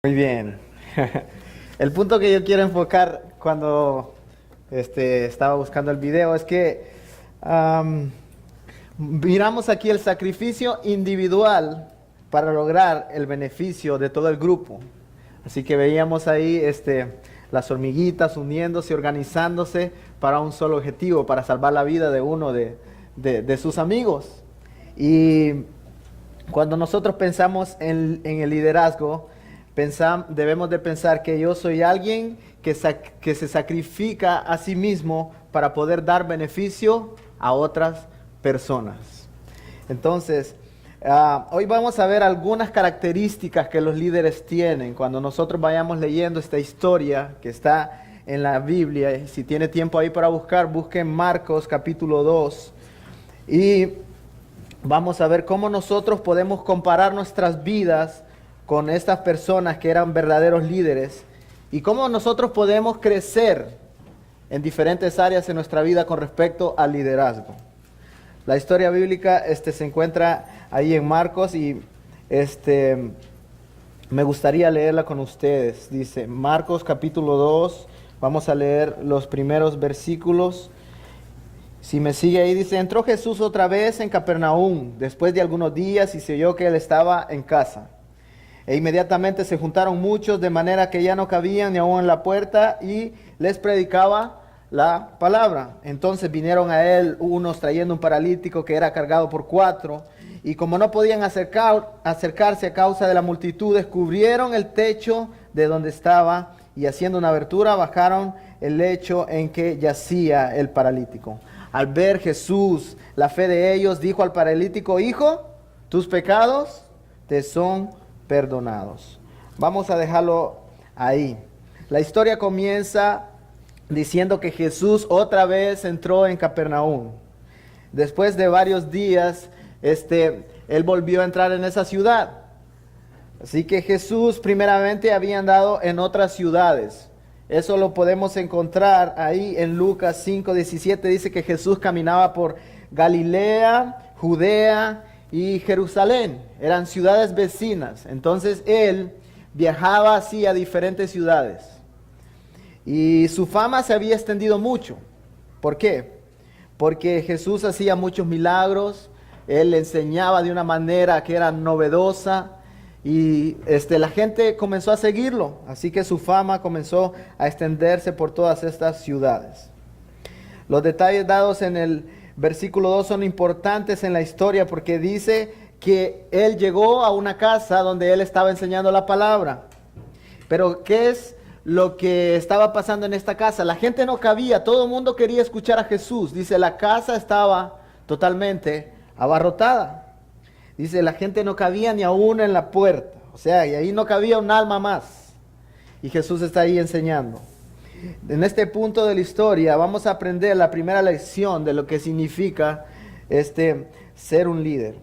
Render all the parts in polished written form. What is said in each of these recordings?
Muy bien. El punto que yo quiero enfocar cuando estaba buscando el video es que miramos aquí el sacrificio individual para lograr el beneficio de todo el grupo. Así que veíamos ahí las hormiguitas uniéndose, organizándose para un solo objetivo, para salvar la vida de uno de sus amigos. Y cuando nosotros pensamos en el liderazgo, debemos de pensar que yo soy alguien que se sacrifica a sí mismo para poder dar beneficio a otras personas. Entonces, hoy vamos a ver algunas características que los líderes tienen cuando nosotros vayamos leyendo esta historia que está en la Biblia. Si tiene tiempo ahí para buscar, busquen Marcos capítulo 2 y vamos a ver cómo nosotros podemos comparar nuestras vidas con estas personas que eran verdaderos líderes y cómo nosotros podemos crecer en diferentes áreas de nuestra vida con respecto al liderazgo. La historia bíblica se encuentra ahí en Marcos y me gustaría leerla con ustedes. Dice Marcos capítulo 2, vamos a leer los primeros versículos. Si me sigue ahí, dice: entró Jesús otra vez en Capernaum después de algunos días y se oyó que él estaba en casa. E inmediatamente se juntaron muchos, de manera que ya no cabían ni aún en la puerta, y les predicaba la palabra. Entonces vinieron a él unos trayendo un paralítico que era cargado por 4, y como no podían acercarse a causa de la multitud, descubrieron el techo de donde estaba, y haciendo una abertura bajaron el lecho en que yacía el paralítico. Al ver Jesús la fe de ellos, dijo al paralítico: hijo, tus pecados te son perdonados. Vamos a dejarlo ahí. La historia comienza diciendo que Jesús otra vez entró en Capernaum. Después de varios días, él volvió a entrar en esa ciudad. Así que Jesús primeramente había andado en otras ciudades. Eso lo podemos encontrar ahí en Lucas 5:17. Dice que Jesús caminaba por Galilea, Judea y Jerusalén. Eran ciudades vecinas. Entonces él viajaba así a diferentes ciudades. Y su fama se había extendido mucho. ¿Por qué? Porque Jesús hacía muchos milagros. Él enseñaba de una manera que era novedosa. Y la gente comenzó a seguirlo. Así que su fama comenzó a extenderse por todas estas ciudades. Los detalles dados en el versículo 2 son importantes en la historia porque dice que él llegó a una casa donde él estaba enseñando la palabra. Pero ¿qué es lo que estaba pasando en esta casa? La gente no cabía, todo el mundo quería escuchar a Jesús. Dice, la casa estaba totalmente abarrotada. Dice, la gente no cabía ni aún en la puerta. O sea, y ahí no cabía un alma más. Y Jesús está ahí enseñando. En este punto de la historia vamos a aprender la primera lección de lo que significa ser un líder.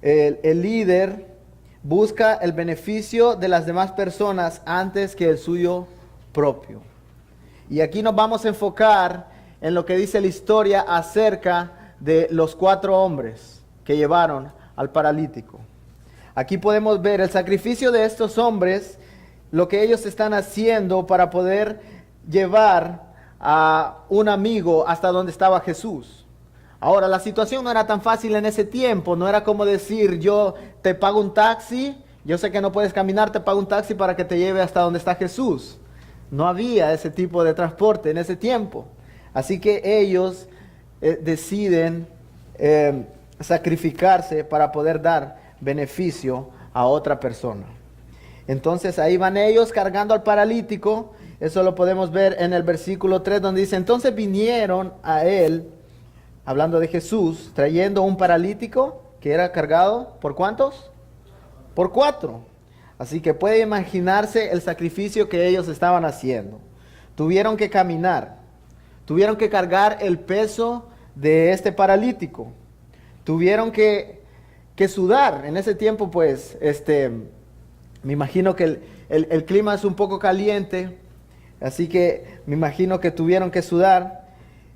El líder busca el beneficio de las demás personas antes que el suyo propio. Y aquí nos vamos a enfocar en lo que dice la historia acerca de los 4 hombres que llevaron al paralítico. Aquí podemos ver el sacrificio de estos hombres, lo que ellos están haciendo para poder llevar a un amigo hasta donde estaba Jesús. Ahora, la situación no era tan fácil en ese tiempo, no era como decir, yo te pago un taxi, yo sé que no puedes caminar, te pago un taxi para que te lleve hasta donde está Jesús. No había ese tipo de transporte en ese tiempo. Así que ellos deciden sacrificarse para poder dar beneficio a otra persona. Entonces ahí van ellos cargando al paralítico. Eso lo podemos ver en el versículo 3 donde dice: entonces vinieron a él, hablando de Jesús, trayendo un paralítico que era cargado ¿por cuántos? Por 4. Así que puede imaginarse el sacrificio que ellos estaban haciendo. Tuvieron que caminar, tuvieron que cargar el peso de este paralítico. Tuvieron que sudar. En ese tiempo, pues, me imagino que el clima es un poco caliente. Así que me imagino que tuvieron que sudar.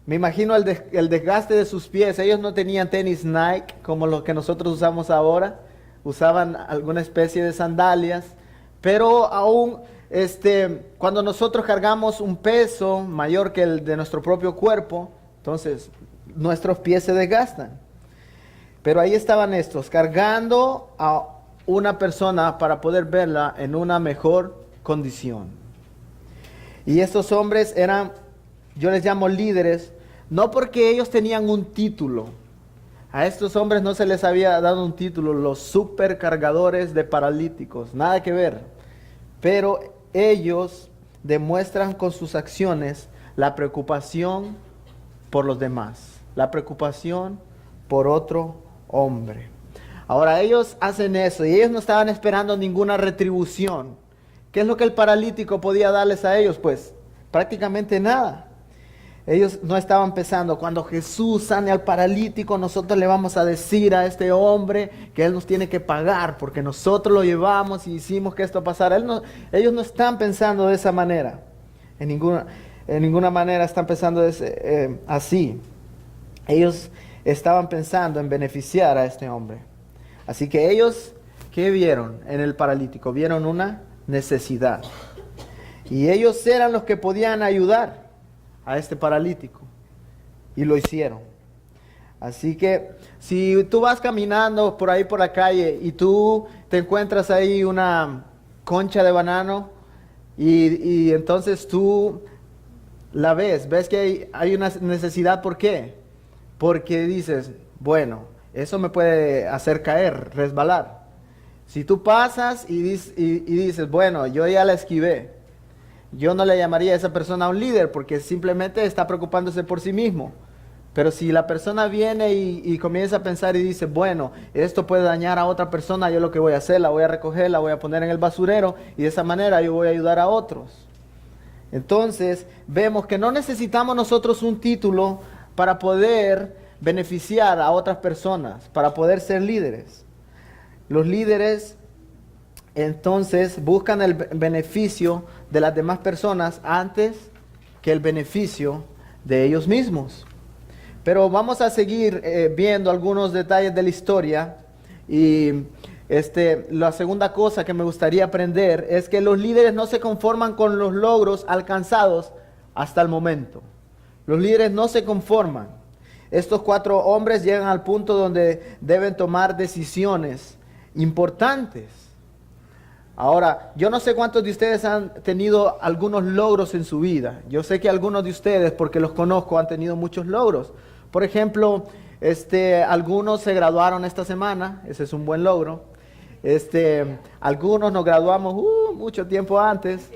Me imagino el desgaste de sus pies. Ellos no tenían tenis Nike como los que nosotros usamos ahora. Usaban alguna especie de sandalias. Pero aún cuando nosotros cargamos un peso mayor que el de nuestro propio cuerpo, entonces nuestros pies se desgastan. Pero ahí estaban estos, cargando a una persona para poder verla en una mejor condición. Y estos hombres eran, yo les llamo líderes, no porque ellos tenían un título. A estos hombres no se les había dado un título, los supercargadores de paralíticos, nada que ver. Pero ellos demuestran con sus acciones la preocupación por los demás, la preocupación por otro hombre. Ahora ellos hacen eso y ellos no estaban esperando ninguna retribución. ¿Qué es lo que el paralítico podía darles a ellos? Pues prácticamente nada. Ellos no estaban pensando, cuando Jesús sane al paralítico, nosotros le vamos a decir a este hombre que Él nos tiene que pagar porque nosotros lo llevamos y hicimos que esto pasara. Ellos no están pensando de esa manera. En ninguna manera están pensando así. Ellos estaban pensando en beneficiar a este hombre. Así que ellos, ¿qué vieron en el paralítico? Vieron una necesidad. Y ellos eran los que podían ayudar a este paralítico. Y lo hicieron. Así que si tú vas caminando por ahí por la calle y tú te encuentras ahí una concha de banano y entonces tú la ves que hay una necesidad. ¿Por qué? Porque dices, bueno, eso me puede hacer caer, resbalar. Si tú pasas y dices, bueno, yo ya la esquivé. Yo no le llamaría a esa persona un líder porque simplemente está preocupándose por sí mismo. Pero si la persona viene y comienza a pensar y dice, bueno, esto puede dañar a otra persona, yo lo que voy a hacer, la voy a recoger, la voy a poner en el basurero y de esa manera yo voy a ayudar a otros. Entonces vemos que no necesitamos nosotros un título para poder beneficiar a otras personas, para poder ser líderes. Los líderes entonces buscan el beneficio de las demás personas antes que el beneficio de ellos mismos. Pero vamos a seguir viendo algunos detalles de la historia y la segunda cosa que me gustaría aprender es que los líderes no se conforman con los logros alcanzados hasta el momento. Los líderes no se conforman. Estos 4 hombres llegan al punto donde deben tomar decisiones importantes. Ahora, yo no sé cuántos de ustedes han tenido algunos logros en su vida. Yo sé que algunos de ustedes, porque los conozco, han tenido muchos logros. Por ejemplo, algunos se graduaron esta semana, ese es un buen logro. Algunos nos graduamos mucho tiempo antes,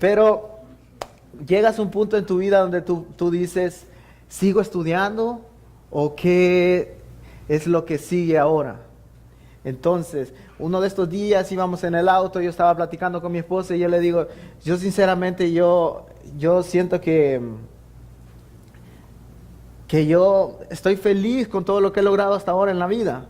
pero llegas a un punto en tu vida donde tú dices, ¿sigo estudiando o qué es lo que sigue ahora? Entonces, uno de estos días íbamos en el auto, yo estaba platicando con mi esposa y yo le digo, yo sinceramente yo siento que yo estoy feliz con todo lo que he logrado hasta ahora en la vida.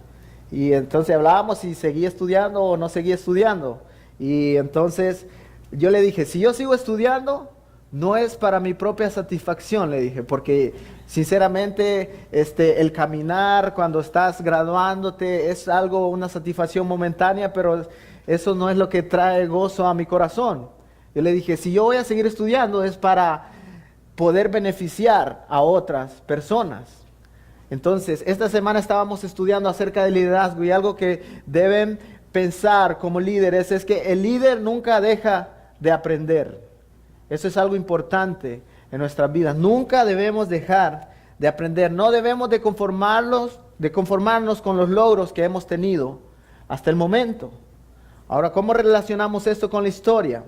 Y entonces hablábamos si seguía estudiando o no seguía estudiando. Y entonces yo le dije, si yo sigo estudiando, no es para mi propia satisfacción, le dije, porque sinceramente el caminar cuando estás graduándote es una satisfacción momentánea, pero eso no es lo que trae gozo a mi corazón. Yo le dije, si yo voy a seguir estudiando es para poder beneficiar a otras personas. Entonces, esta semana estábamos estudiando acerca del liderazgo y algo que deben pensar como líderes es que el líder nunca deja de aprender. Eso es algo importante en nuestras vidas. Nunca debemos dejar de aprender. No debemos de conformarnos con los logros que hemos tenido hasta el momento. Ahora, ¿cómo relacionamos esto con la historia?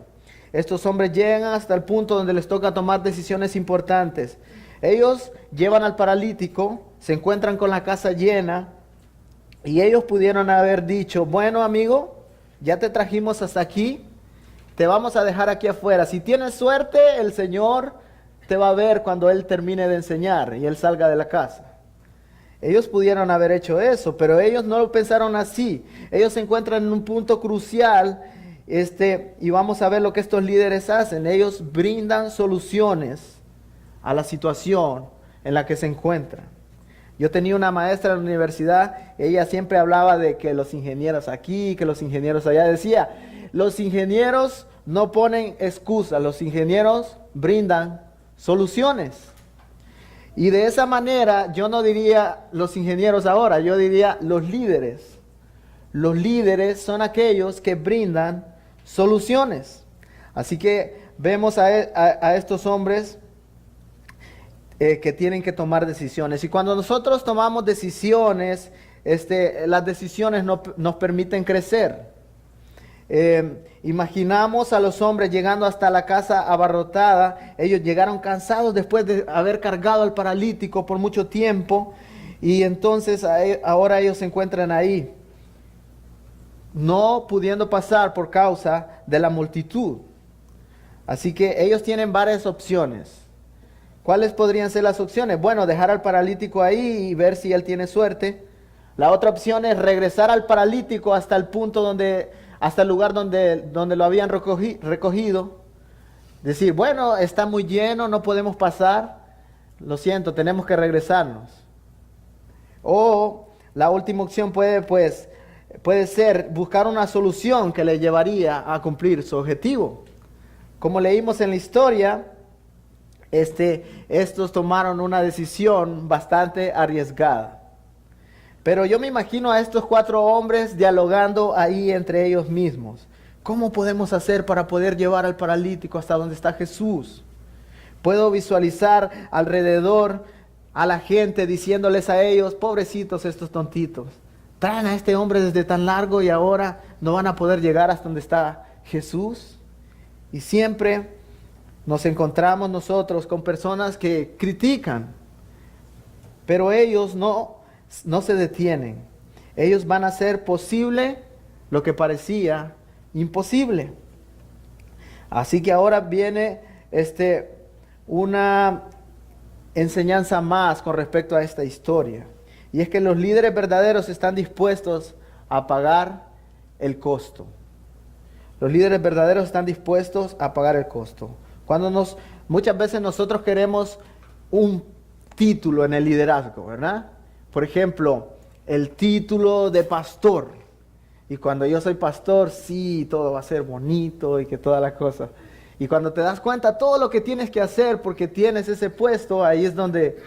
Estos hombres llegan hasta el punto donde les toca tomar decisiones importantes. Ellos llevan al paralítico, se encuentran con la casa llena y ellos pudieron haber dicho, bueno amigo, ya te trajimos hasta aquí, te vamos a dejar aquí afuera. Si tienes suerte, el Señor te va a ver cuando Él termine de enseñar y Él salga de la casa. Ellos pudieron haber hecho eso, pero ellos no lo pensaron así. Ellos se encuentran en un punto crucial y vamos a ver lo que estos líderes hacen. Ellos brindan soluciones a la situación en la que se encuentran. Yo tenía una maestra en la universidad, ella siempre hablaba de que los ingenieros aquí, que los ingenieros allá. Decía, los ingenieros no ponen excusas, los ingenieros brindan soluciones. Y de esa manera yo no diría los ingenieros ahora, yo diría los líderes. Los líderes son aquellos que brindan soluciones. Así que vemos a estos hombres que tienen que tomar decisiones. Y cuando nosotros tomamos decisiones, las decisiones nos permiten crecer. Imaginamos a los hombres llegando hasta la casa abarrotada. Ellos llegaron cansados después de haber cargado al paralítico por mucho tiempo. Y entonces ahora ellos se encuentran ahí, no pudiendo pasar por causa de la multitud. Así que ellos tienen varias opciones. ¿Cuáles podrían ser las opciones? Bueno, dejar al paralítico ahí y ver si él tiene suerte. La otra opción es regresar al paralítico hasta el punto hasta el lugar donde lo habían recogido. Decir, bueno, está muy lleno, no podemos pasar. Lo siento, tenemos que regresarnos. O la última opción puede ser buscar una solución que le llevaría a cumplir su objetivo. Como leímos en la historia, estos tomaron una decisión bastante arriesgada. Pero yo me imagino a estos 4 hombres dialogando ahí entre ellos mismos. ¿Cómo podemos hacer para poder llevar al paralítico hasta donde está Jesús? Puedo visualizar alrededor a la gente diciéndoles a ellos, pobrecitos estos tontitos. Traen a este hombre desde tan largo y ahora no van a poder llegar hasta donde está Jesús. Y siempre nos encontramos nosotros con personas que critican, pero ellos no se detienen. Ellos van a hacer posible lo que parecía imposible. Así que ahora viene una enseñanza más con respecto a esta historia. Y es que los líderes verdaderos están dispuestos a pagar el costo. Los líderes verdaderos están dispuestos a pagar el costo. Muchas veces nosotros queremos un título en el liderazgo, ¿verdad? Por ejemplo, el título de pastor. Y cuando yo soy pastor, sí, todo va a ser bonito y que todas las cosas. Y cuando te das cuenta todo lo que tienes que hacer porque tienes ese puesto, ahí es donde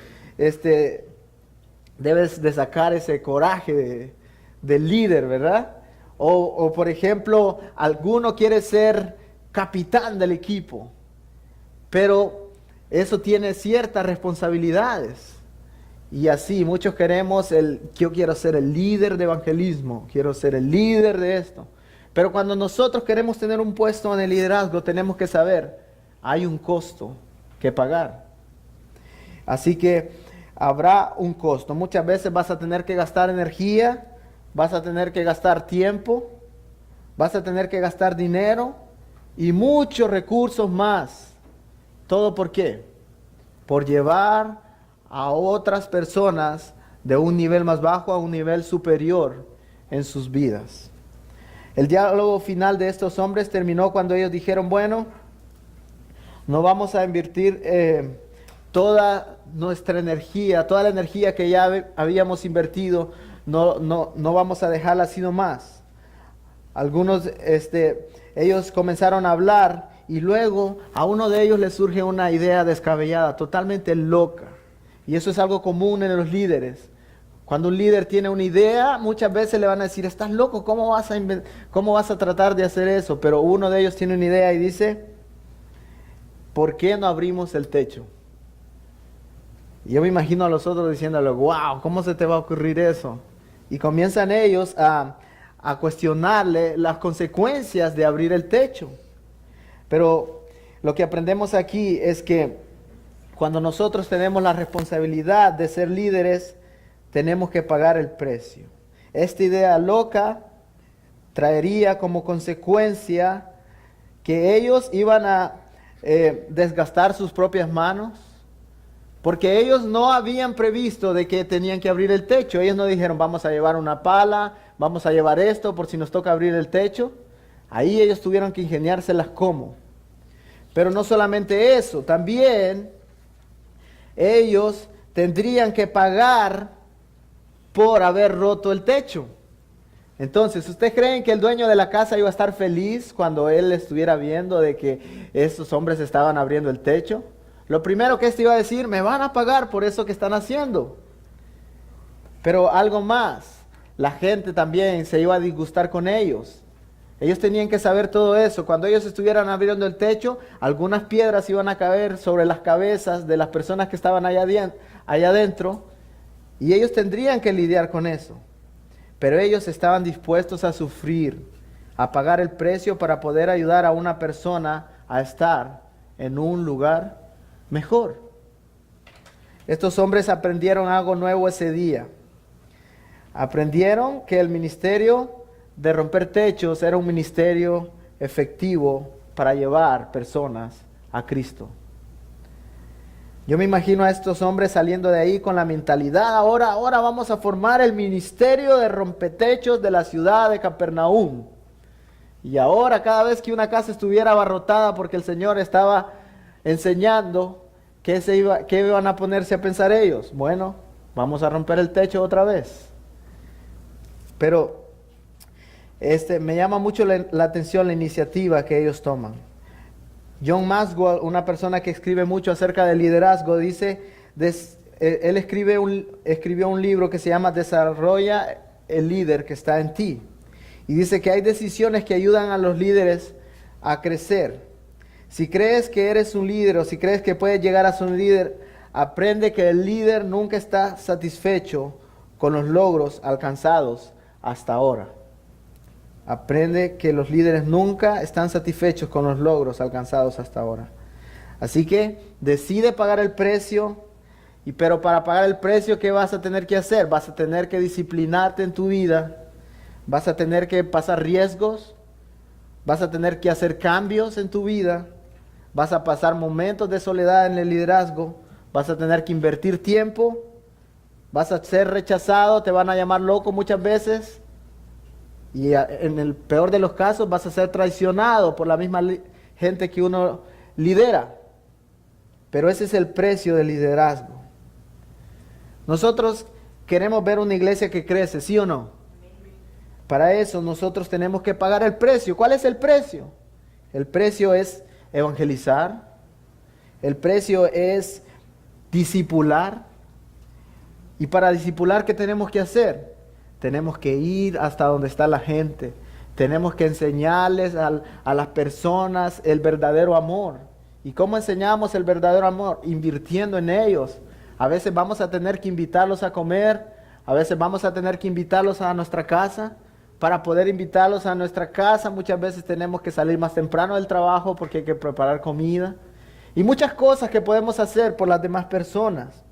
debes de sacar ese coraje de líder, ¿verdad? O por ejemplo, alguno quiere ser capitán del equipo, pero eso tiene ciertas responsabilidades. Y así, muchos queremos yo quiero ser el líder de evangelismo, quiero ser el líder de esto. Pero cuando nosotros queremos tener un puesto en el liderazgo, tenemos que saber, hay un costo que pagar. Así que habrá un costo. Muchas veces vas a tener que gastar energía, vas a tener que gastar tiempo, vas a tener que gastar dinero y muchos recursos más. ¿Todo por qué? Por llevar a otras personas de un nivel más bajo a un nivel superior en sus vidas. El diálogo final de estos hombres terminó cuando ellos dijeron, bueno, no vamos a invertir toda nuestra energía, toda la energía que ya habíamos invertido, no vamos a dejarla sino más. Algunos, ellos comenzaron a hablar y luego a uno de ellos le surge una idea descabellada, totalmente loca. Y eso es algo común en los líderes. Cuando un líder tiene una idea, muchas veces le van a decir, estás loco, ¿cómo vas a tratar de hacer eso? Pero uno de ellos tiene una idea y dice, ¿por qué no abrimos el techo? Y yo me imagino a los otros diciéndole, wow, ¿cómo se te va a ocurrir eso? Y comienzan ellos a cuestionarle las consecuencias de abrir el techo. Pero lo que aprendemos aquí es que cuando nosotros tenemos la responsabilidad de ser líderes, tenemos que pagar el precio. Esta idea loca traería como consecuencia que ellos iban a desgastar sus propias manos, porque ellos no habían previsto de que tenían que abrir el techo. Ellos no dijeron, vamos a llevar una pala, vamos a llevar esto por si nos toca abrir el techo. Ahí ellos tuvieron que ingeniárselas cómo. Pero no solamente eso, también ellos tendrían que pagar por haber roto el techo. Entonces, ¿ustedes creen que el dueño de la casa iba a estar feliz cuando él estuviera viendo de que estos hombres estaban abriendo el techo? Lo primero que este iba a decir, me van a pagar por eso que están haciendo. Pero algo más, la gente también se iba a disgustar con ellos. Ellos tenían que saber todo eso. Cuando ellos estuvieran abriendo el techo, algunas piedras iban a caer sobre las cabezas de las personas que estaban allá adentro, y ellos tendrían que lidiar con eso. Pero ellos estaban dispuestos a sufrir, a pagar el precio para poder ayudar a una persona a estar en un lugar mejor. Estos hombres aprendieron algo nuevo ese día. Aprendieron que el ministerio de romper techos era un ministerio efectivo para llevar personas a Cristo. Yo me imagino a estos hombres saliendo de ahí con la mentalidad, ahora vamos a formar el ministerio de rompetechos de la ciudad de Capernaum. Y ahora cada vez que una casa estuviera abarrotada porque el Señor estaba enseñando, ¿qué iban a ponerse a pensar ellos? Bueno, vamos a romper el techo otra vez. Pero me llama mucho la atención la iniciativa que ellos toman. John Maxwell, una persona que escribe mucho acerca del liderazgo, dice, él escribió un libro que se llama Desarrolla el líder que está en ti. Y dice que hay decisiones que ayudan a los líderes a crecer. Si crees que eres un líder o si crees que puedes llegar a ser un líder, aprende que el líder nunca está satisfecho con los logros alcanzados hasta ahora. Aprende que los líderes nunca están satisfechos con los logros alcanzados hasta ahora. Así que decide pagar el precio, pero para pagar el precio, ¿qué vas a tener que hacer? Vas a tener que disciplinarte en tu vida, vas a tener que pasar riesgos, vas a tener que hacer cambios en tu vida, vas a pasar momentos de soledad en el liderazgo, vas a tener que invertir tiempo, vas a ser rechazado, te van a llamar loco muchas veces. Y en el peor de los casos vas a ser traicionado por la misma gente que uno lidera. Pero ese es el precio del liderazgo. Nosotros queremos ver una iglesia que crece, ¿sí o no? Para eso nosotros tenemos que pagar el precio. ¿Cuál es el precio? El precio es evangelizar. El precio es discipular. Y para discipular, ¿qué tenemos que hacer? Tenemos que ir hasta donde está la gente. Tenemos que enseñarles a las personas el verdadero amor. ¿Y cómo enseñamos el verdadero amor? Invirtiendo en ellos. A veces vamos a tener que invitarlos a comer. A veces vamos a tener que invitarlos a nuestra casa. Para poder invitarlos a nuestra casa, muchas veces tenemos que salir más temprano del trabajo porque hay que preparar comida. Y muchas cosas que podemos hacer por las demás personas.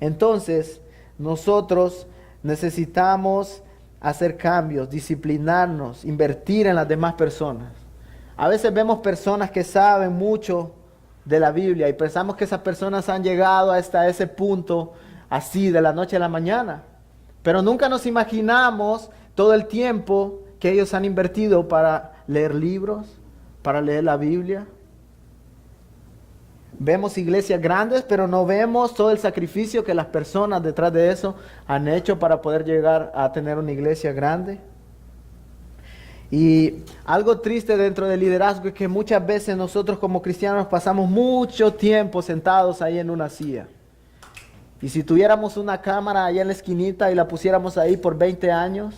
Entonces, nosotros necesitamos hacer cambios, disciplinarnos, invertir en las demás personas. A veces vemos personas que saben mucho de la Biblia y pensamos que esas personas han llegado hasta ese punto así de la noche a la mañana. Pero nunca nos imaginamos todo el tiempo que ellos han invertido para leer libros, para leer la Biblia. Vemos iglesias grandes, pero no vemos todo el sacrificio que las personas detrás de eso han hecho para poder llegar a tener una iglesia grande. Y algo triste dentro del liderazgo es que muchas veces nosotros como cristianos pasamos mucho tiempo sentados ahí en una silla. Y si tuviéramos una cámara allá en la esquinita y la pusiéramos ahí por 20 años,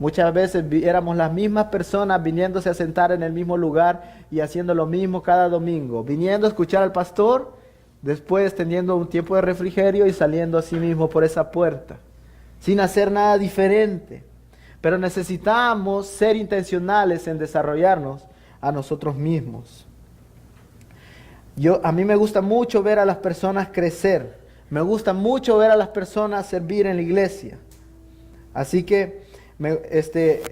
muchas veces viéramos las mismas personas viniéndose a sentar en el mismo lugar y haciendo lo mismo cada domingo, viniendo a escuchar al pastor, después teniendo un tiempo de refrigerio y saliendo a sí mismo por esa puerta, sin hacer nada diferente. Pero necesitamos ser intencionales en desarrollarnos a nosotros mismos. A mí me gusta mucho ver a las personas crecer, me gusta mucho ver a las personas servir en la iglesia. Así que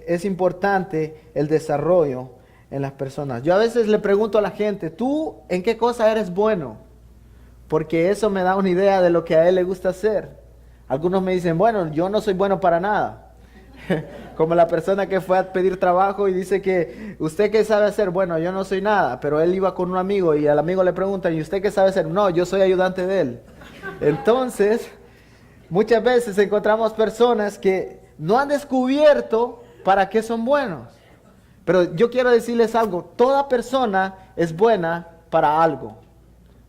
es importante el desarrollo en las personas. Yo a veces le pregunto a la gente, ¿tú en qué cosa eres bueno? Porque eso me da una idea de lo que a él le gusta hacer. Algunos me dicen, bueno, yo no soy bueno para nada. Como la persona que fue a pedir trabajo y dice que, ¿usted qué sabe hacer? Bueno, yo no soy nada, pero él iba con un amigo y al amigo le preguntan, ¿y usted qué sabe hacer? No, yo soy ayudante de él. Entonces, muchas veces encontramos personas que no han descubierto para qué son buenos. Pero yo quiero decirles algo, toda persona es buena para algo.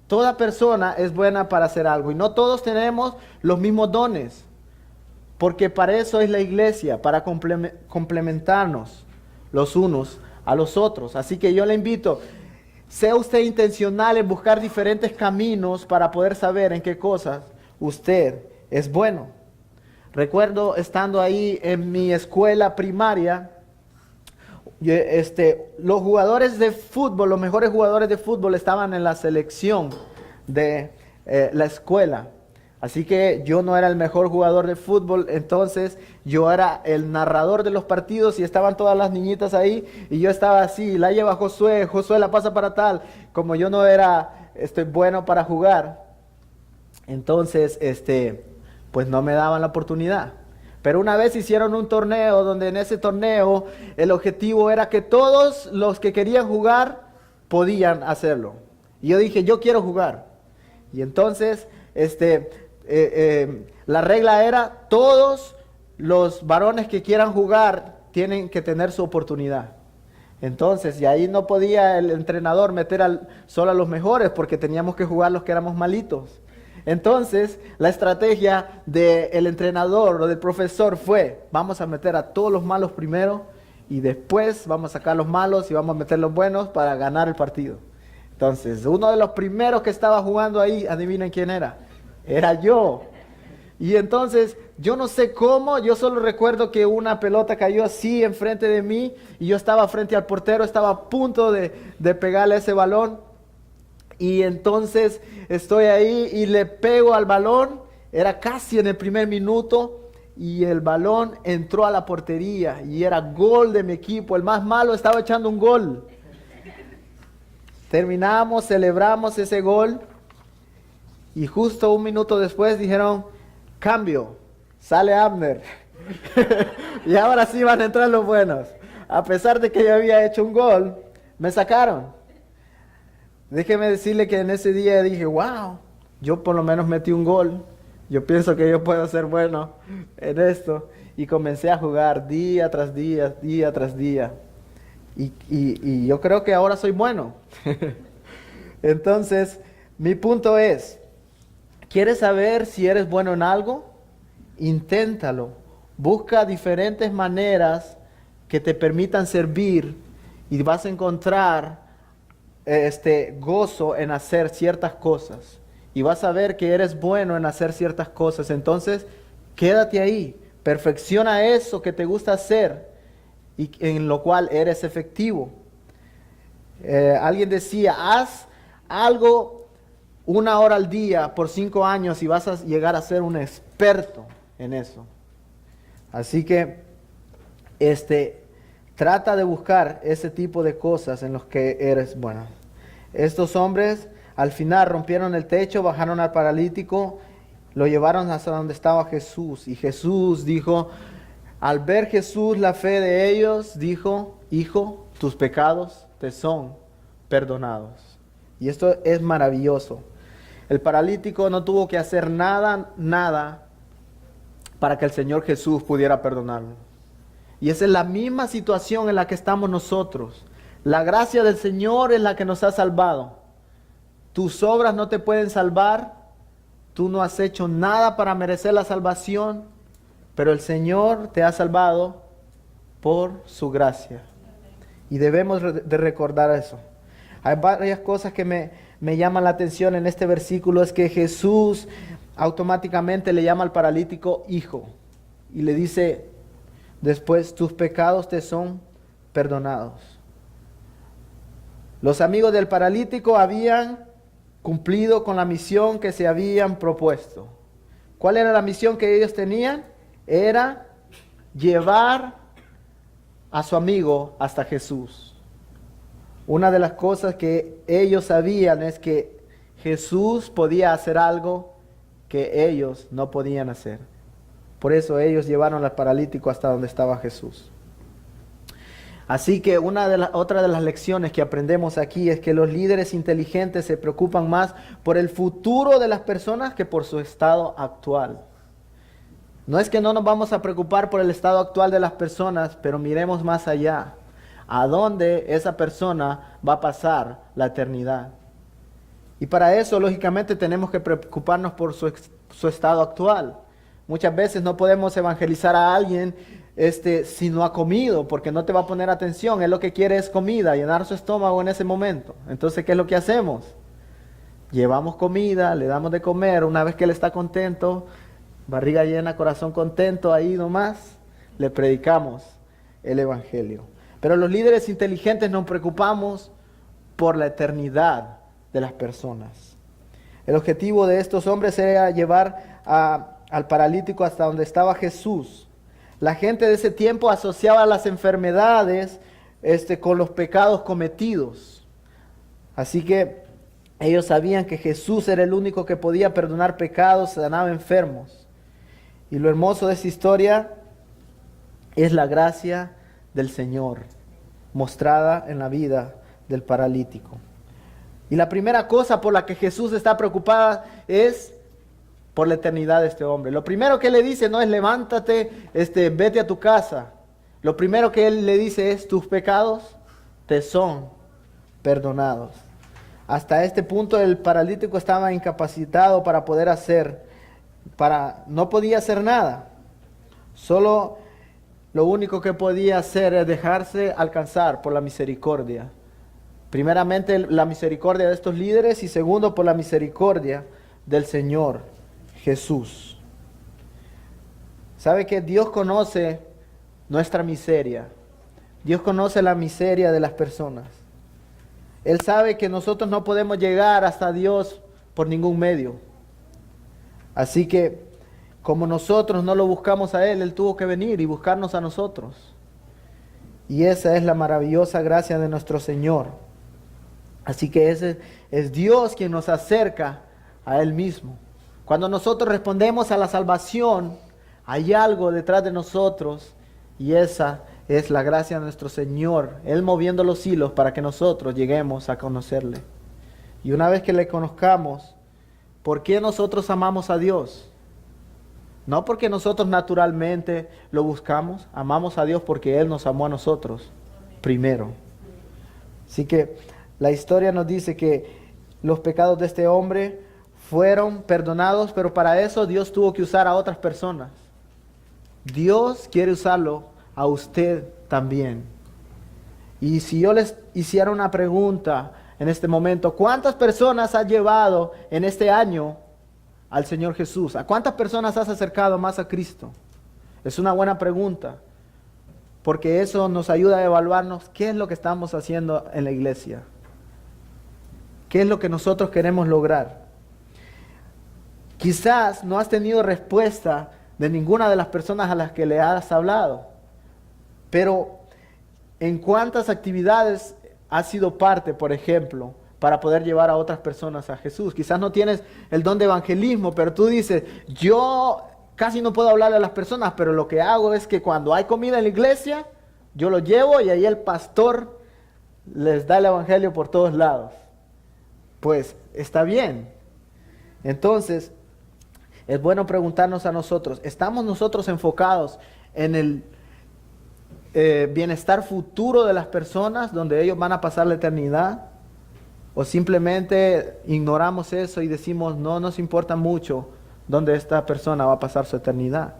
Toda persona es buena para hacer algo y no todos tenemos los mismos dones. Porque para eso es la iglesia, para complementarnos los unos a los otros. Así que yo le invito, sea usted intencional en buscar diferentes caminos para poder saber en qué cosas usted es bueno. Recuerdo estando ahí en mi escuela primaria, los jugadores de fútbol, los mejores jugadores de fútbol estaban en la selección de la escuela. Así que yo no era el mejor jugador de fútbol, entonces yo era el narrador de los partidos y estaban todas las niñitas ahí y yo estaba así, la lleva Josué, Josué la pasa para tal. Como yo no era bueno para jugar, entonces pues no me daban la oportunidad. Pero una vez hicieron un torneo donde en ese torneo el objetivo era que todos los que querían jugar podían hacerlo. Y yo dije, yo quiero jugar. Y entonces la regla era, todos los varones que quieran jugar tienen que tener su oportunidad. Entonces, y ahí no podía el entrenador meter solo a los mejores porque teníamos que jugar los que éramos malitos. Entonces, la estrategia del entrenador o del profesor fue, vamos a meter a todos los malos primero y después vamos a sacar los malos y vamos a meter los buenos para ganar el partido. Entonces, uno de los primeros que estaba jugando ahí, adivinen quién era. Era yo. Y entonces, yo no sé cómo, yo solo recuerdo que una pelota cayó así enfrente de mí y yo estaba frente al portero, estaba a punto de pegarle ese balón. Y entonces estoy ahí y le pego al balón, era casi en el primer minuto y el balón entró a la portería y era gol de mi equipo, el más malo estaba echando un gol. Terminamos, celebramos ese gol y justo un minuto después dijeron, cambio, sale Abner. Y ahora sí van a entrar los buenos. A pesar de que yo había hecho un gol, me sacaron. Déjeme decirle que en ese día dije, wow, yo por lo menos metí un gol. Yo pienso que yo puedo ser bueno en esto. Y comencé a jugar día tras día, día tras día. Y yo creo que ahora soy bueno. Entonces, mi punto es, ¿quieres saber si eres bueno en algo? Inténtalo. Busca diferentes maneras que te permitan servir y vas a encontrar gozo en hacer ciertas cosas y vas a ver que eres bueno en hacer ciertas cosas. Entonces quédate ahí, perfecciona eso que te gusta hacer y en lo cual eres efectivo. Alguien decía, haz algo 1 hora al día por 5 años y vas a llegar a ser un experto en eso. Así que trata de buscar ese tipo de cosas en los que eres bueno. Estos hombres al final rompieron el techo, bajaron al paralítico, lo llevaron hasta donde estaba Jesús. Y Jesús dijo, al ver Jesús la fe de ellos, dijo, hijo, tus pecados te son perdonados. Y esto es maravilloso. El paralítico no tuvo que hacer nada para que el Señor Jesús pudiera perdonarlo. Y esa es la misma situación en la que estamos nosotros. La gracia del Señor es la que nos ha salvado. Tus obras no te pueden salvar. Tú no has hecho nada para merecer la salvación. Pero el Señor te ha salvado por su gracia. Y debemos de recordar eso. Hay varias cosas que me llaman la atención en este versículo. Es que Jesús automáticamente le llama al paralítico hijo. Y le dice después, tus pecados te son perdonados. Los amigos del paralítico habían cumplido con la misión que se habían propuesto. ¿Cuál era la misión que ellos tenían? Era llevar a su amigo hasta Jesús. Una de las cosas que ellos sabían es que Jesús podía hacer algo que ellos no podían hacer. Por eso ellos llevaron al paralítico hasta donde estaba Jesús. Así que otra de las lecciones que aprendemos aquí es que los líderes inteligentes se preocupan más por el futuro de las personas que por su estado actual. No es que no nos vamos a preocupar por el estado actual de las personas, pero miremos más allá. ¿A dónde esa persona va a pasar la eternidad? Y para eso, lógicamente, tenemos que preocuparnos por su estado actual. Muchas veces no podemos evangelizar a alguien si no ha comido, porque no te va a poner atención. Él lo que quiere es comida, llenar su estómago en ese momento. Entonces, ¿qué es lo que hacemos? Llevamos comida, le damos de comer. Una vez que él está contento, barriga llena, corazón contento, ahí nomás, le predicamos el evangelio. Pero los líderes inteligentes nos preocupamos por la eternidad de las personas. El objetivo de estos hombres era llevar al paralítico hasta donde estaba Jesús. La gente de ese tiempo asociaba las enfermedades con los pecados cometidos. Así que ellos sabían que Jesús era el único que podía perdonar pecados, sanaba enfermos. Y lo hermoso de esta historia es la gracia del Señor mostrada en la vida del paralítico. Y la primera cosa por la que Jesús está preocupada es por la eternidad de este hombre. Lo primero que le dice no es levántate, vete a tu casa. Lo primero que él le dice es tus pecados te son perdonados. Hasta este punto el paralítico estaba incapacitado para poder no podía hacer nada. Solo lo único que podía hacer es dejarse alcanzar por la misericordia. Primeramente la misericordia de estos líderes y segundo por la misericordia del Señor Jesús. ¿Sabe que Dios conoce nuestra miseria? Dios conoce la miseria de las personas. Él sabe que nosotros no podemos llegar hasta Dios por ningún medio. Así que como nosotros no lo buscamos a Él, Él tuvo que venir y buscarnos a nosotros. Y esa es la maravillosa gracia de nuestro Señor. Así que ese es Dios quien nos acerca a Él mismo. Cuando nosotros respondemos a la salvación, hay algo detrás de nosotros y esa es la gracia de nuestro Señor. Él moviendo los hilos para que nosotros lleguemos a conocerle. Y una vez que le conozcamos, ¿por qué nosotros amamos a Dios? No porque nosotros naturalmente lo buscamos, amamos a Dios porque Él nos amó a nosotros primero. Así que la historia nos dice que los pecados de este hombre fueron perdonados, pero para eso Dios tuvo que usar a otras personas. Dios quiere usarlo a usted también. Y si yo les hiciera una pregunta en este momento, ¿cuántas personas has llevado en este año al Señor Jesús? ¿A cuántas personas has acercado más a Cristo? Es una buena pregunta, porque eso nos ayuda a evaluarnos qué es lo que estamos haciendo en la iglesia. ¿Qué es lo que nosotros queremos lograr? Quizás no has tenido respuesta de ninguna de las personas a las que le has hablado, pero ¿en cuántas actividades has sido parte, por ejemplo, para poder llevar a otras personas a Jesús? Quizás no tienes el don de evangelismo, pero tú dices, yo casi no puedo hablarle a las personas, pero lo que hago es que cuando hay comida en la iglesia, yo lo llevo y ahí el pastor les da el evangelio por todos lados. Pues está bien. Entonces, es bueno preguntarnos a nosotros, ¿estamos nosotros enfocados en el bienestar futuro de las personas, donde ellos van a pasar la eternidad? ¿O simplemente ignoramos eso y decimos, no nos importa mucho dónde esta persona va a pasar su eternidad?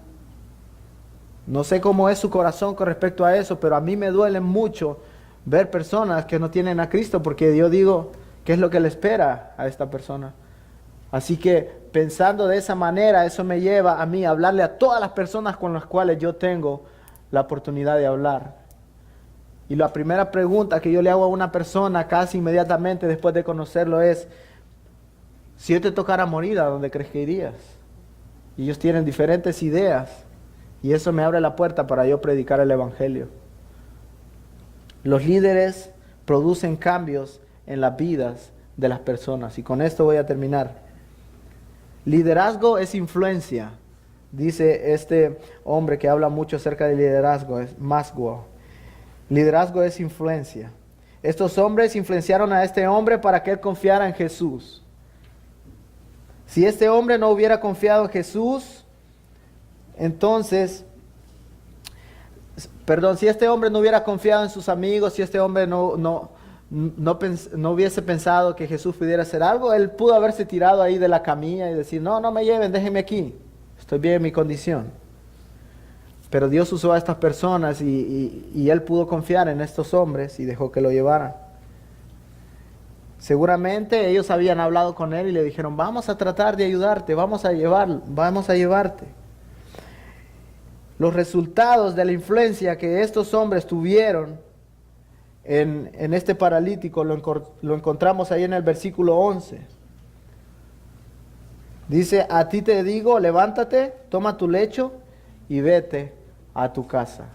No sé cómo es su corazón con respecto a eso, pero a mí me duele mucho ver personas que no tienen a Cristo, porque yo digo, ¿qué es lo que le espera a esta persona? Así que pensando de esa manera, eso me lleva a mí a hablarle a todas las personas con las cuales yo tengo la oportunidad de hablar. Y la primera pregunta que yo le hago a una persona casi inmediatamente después de conocerlo es, si yo te tocara morir, ¿a dónde crees que irías? Y ellos tienen diferentes ideas y eso me abre la puerta para yo predicar el evangelio. Los líderes producen cambios en las vidas de las personas y con esto voy a terminar. Liderazgo es influencia, dice este hombre que habla mucho acerca de liderazgo, es Maslow. Liderazgo es influencia. Estos hombres influenciaron a este hombre para que él confiara en Jesús. Si este hombre no hubiera confiado en Jesús, Entonces, perdón, si este hombre no hubiera confiado en sus amigos, si este hombre no hubiese pensado que Jesús pudiera hacer algo, él pudo haberse tirado ahí de la camilla y decir, no, no me lleven, déjenme aquí, estoy bien en mi condición. Pero Dios usó a estas personas y él pudo confiar en estos hombres y dejó que lo llevaran. Seguramente ellos habían hablado con él y le dijeron, vamos a tratar de ayudarte, vamos a llevarte. Los resultados de la influencia que estos hombres tuvieron en este paralítico lo encontramos ahí en el versículo 11. Dice, a ti te digo, levántate, toma tu lecho y vete a tu casa.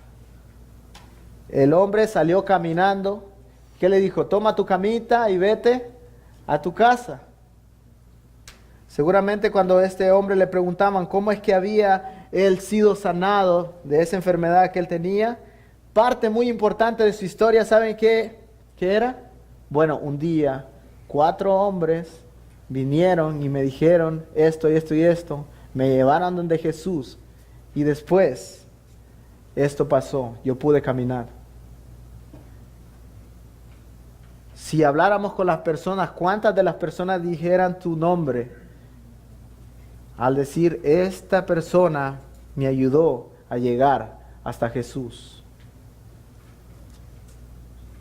El hombre salió caminando. ¿Qué le dijo? Toma tu camita y vete a tu casa. Seguramente cuando a este hombre le preguntaban cómo es que había él sido sanado de esa enfermedad que él tenía, parte muy importante de su historia, ¿saben qué era? Bueno, un día 4 hombres vinieron y me dijeron esto y esto y esto, me llevaron donde Jesús y después esto pasó, yo pude caminar. Si habláramos con las personas, ¿cuántas de las personas dijeran tu nombre? Al decir, esta persona me ayudó a llegar hasta Jesús.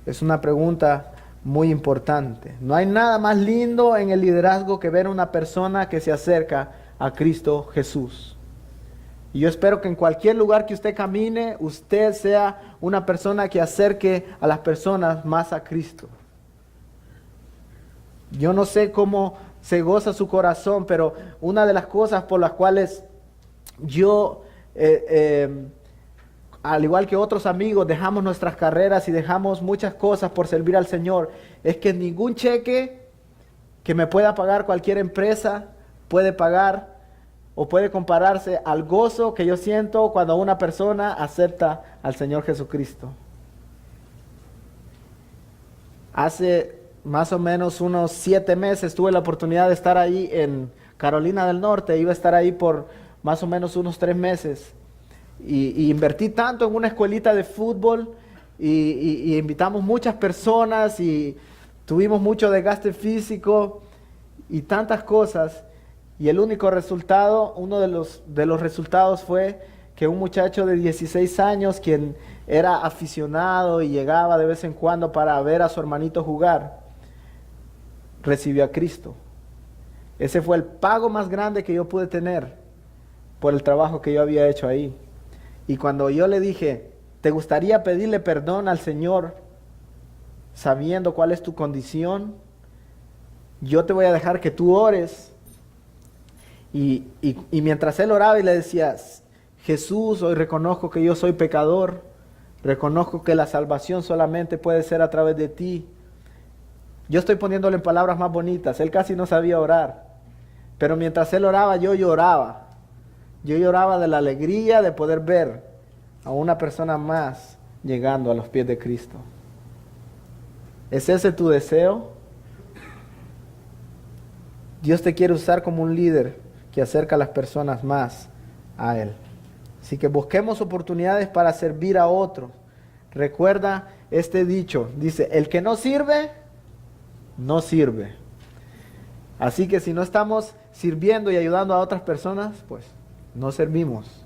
Es una pregunta muy importante. No hay nada más lindo en el liderazgo que ver a una persona que se acerca a Cristo Jesús. Y yo espero que en cualquier lugar que usted camine, usted sea una persona que acerque a las personas más a Cristo. Yo no sé cómo se goza su corazón, pero una de las cosas por las cuales yo, al igual que otros amigos, dejamos nuestras carreras y dejamos muchas cosas por servir al Señor, es que ningún cheque que me pueda pagar cualquier empresa puede pagar o puede compararse al gozo que yo siento cuando una persona acepta al Señor Jesucristo. Hace más o menos unos 7 meses tuve la oportunidad de estar ahí en Carolina del Norte. Iba a estar ahí por más o menos unos 3 meses. Y invertí tanto en una escuelita de fútbol y invitamos muchas personas y tuvimos mucho desgaste físico y tantas cosas. Y el único resultado, uno de los resultados fue que un muchacho de 16 años, quien era aficionado y llegaba de vez en cuando para ver a su hermanito jugar, recibió a Cristo. Ese fue el pago más grande que yo pude tener por el trabajo que yo había hecho ahí. Y cuando yo le dije, ¿te gustaría pedirle perdón al Señor sabiendo cuál es tu condición? Yo te voy a dejar que tú ores. Y mientras él oraba y le decía, Jesús, hoy reconozco que yo soy pecador, reconozco que la salvación solamente puede ser a través de ti. Yo estoy poniéndole en palabras más bonitas. Él casi no sabía orar. Pero mientras él oraba, yo lloraba. Yo lloraba de la alegría de poder ver a una persona más llegando a los pies de Cristo. ¿Es ese tu deseo? Dios te quiere usar como un líder que acerca a las personas más a Él. Así que busquemos oportunidades para servir a otros. Recuerda este dicho. Dice, el que no sirve, no sirve. Así que si no estamos sirviendo y ayudando a otras personas, pues no servimos.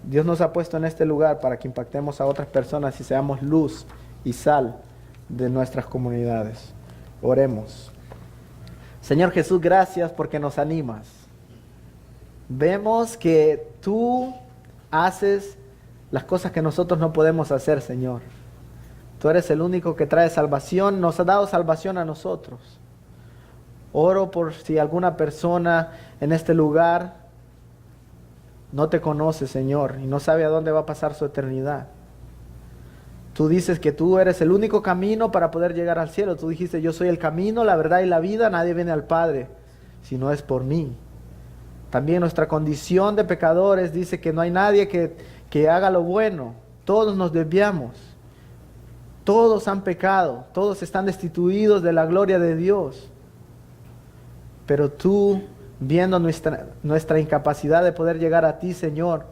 Dios nos ha puesto en este lugar para que impactemos a otras personas y seamos luz y sal de nuestras comunidades. Oremos. Señor Jesús, gracias porque nos animas. Vemos que tú haces las cosas que nosotros no podemos hacer, Señor. Tú eres el único que trae salvación, nos ha dado salvación a nosotros. Oro por si alguna persona en este lugar no te conoce, Señor, y no sabe a dónde va a pasar su eternidad. Tú dices que tú eres el único camino para poder llegar al cielo. Tú dijiste, yo soy el camino, la verdad y la vida, nadie viene al Padre si no es por mí. También nuestra condición de pecadores dice que no hay nadie que haga lo bueno. Todos nos desviamos. Todos han pecado. Todos están destituidos de la gloria de Dios. Pero tú viendo nuestra incapacidad de poder llegar a ti, Señor,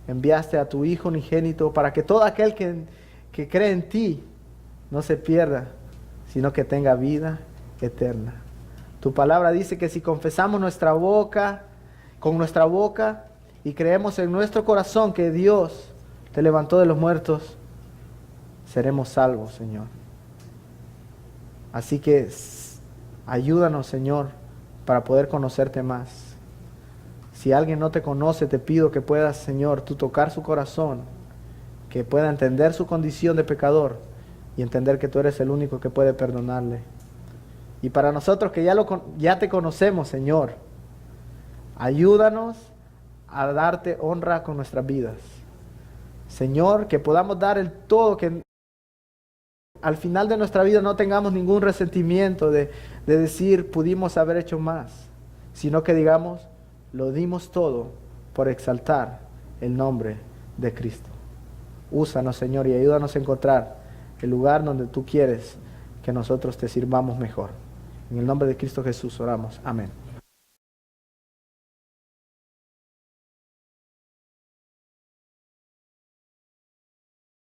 enviaste a tu Hijo unigénito para que todo aquel que cree en ti no se pierda, sino que tenga vida eterna. Tu palabra dice que si confesamos con nuestra boca y creemos en nuestro corazón que Dios te levantó de los muertos, seremos salvos, Señor. Así que ayúdanos, Señor, para poder conocerte más. Si alguien no te conoce, te pido que puedas, Señor, tú tocar su corazón, que pueda entender su condición de pecador y entender que tú eres el único que puede perdonarle. Y para nosotros que ya te conocemos, Señor, ayúdanos a darte honra con nuestras vidas. Señor, que podamos dar el todo, que al final de nuestra vida no tengamos ningún resentimiento de decir pudimos haber hecho más, sino que digamos, lo dimos todo por exaltar el nombre de Cristo. Úsanos, Señor, y ayúdanos a encontrar el lugar donde tú quieres que nosotros te sirvamos mejor. En el nombre de Cristo Jesús oramos. Amén.